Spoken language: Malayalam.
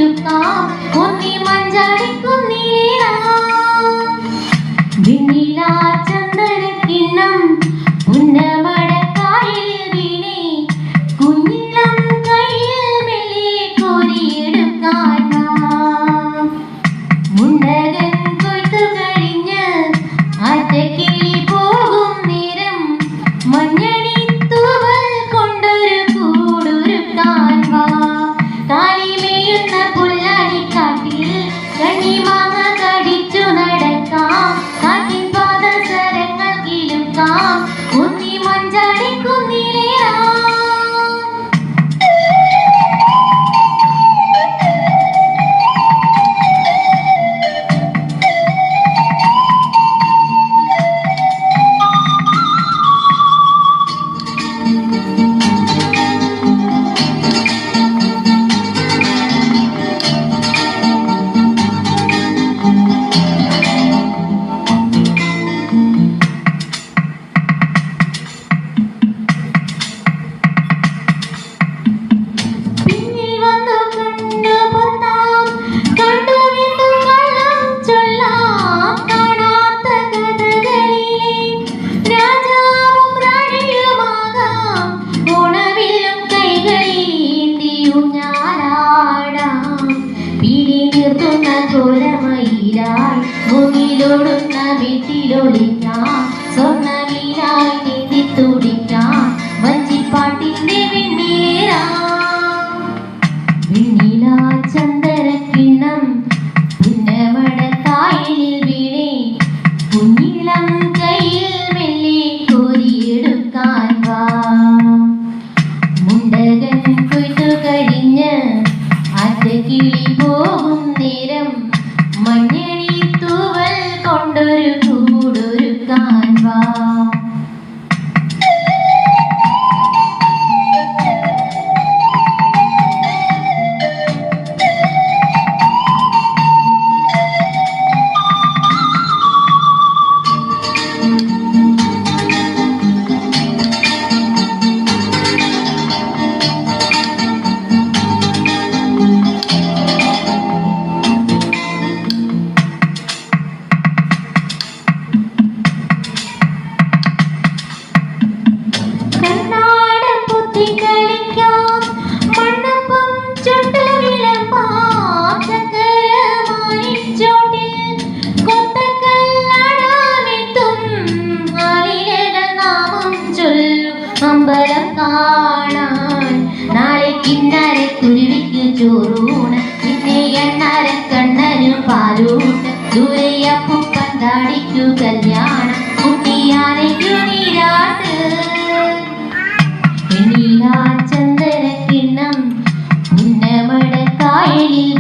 കോരിയെടുക്കാം ഒന്നി മഞ്ചാടിക്കുന്നിലേറാം വെണ്ണിലാ ചന്ദനക്കിണ്ണം പുന്നമടക്കായലിൽ വീണേ കുഞ്ഞിളം കയ്യിൽ മെല്ലെ കോരിയെടുക്കാൻ മുണ്ടകൻ കൊയ്ത്തു കഴിഞ്ഞ് ആറ്റക്കിളി പോകും നേരം മഞ്ഞണി തൂവൽ കൊണ്ടൊരു കൂടൊരുക്കാൻ വാ കാലിമേയുന്ന പുല്ലാനിക്കാട്ടിൽ കണ്ണിമാങ്ങ കടിച്ചു നടക്കാം കാട്ടിൻ പാദസരങ്ങൾ കിലുക്കാം ഒന്നി മഞ്ചാടിക്കുന്നിലേറാം മുങ്ങിലൊടുന്ന വീട്ടിലൊളിക്കാം സ്വർണ്ണമീനായി നീന്തി തുടിക്കാം വഞ്ചിപ്പാട്ടിന്റെ വെണ്ണിലാ ചന്ദനക്കിണ്ണം പുന്നമടക്കായലിൽ വീണേ കുഞ്ഞിളം കയ്യിൽ മെല്ലെ കോരിയെടുക്കാൻ വാ മുണ്ടകൻ കൊയ്ത്തു കഴിഞ്ഞ് ആറ്റക്കിളി പോകും നേരം മഞ്ഞണി തൂവൽ കൊണ്ടൊരു കൂടൊരുക്കാൻ വാ അമ്പലം കാണാൻ നാളെ കിന്നര കുരുവിക്ക് ചോറൂണ് പിന്നെ എണ്ണാര കണ്ണനു പാലൂട്ട് ദൂരയപ്പൂപ്പൻ താടിക്കു കല്യാണം കുട്ടിയാനയ്ക്കു നീരാട്ട് വെണ്ണിലാ ചന്ദനക്കിണ്ണം പുന്നമടക്കായലിൽ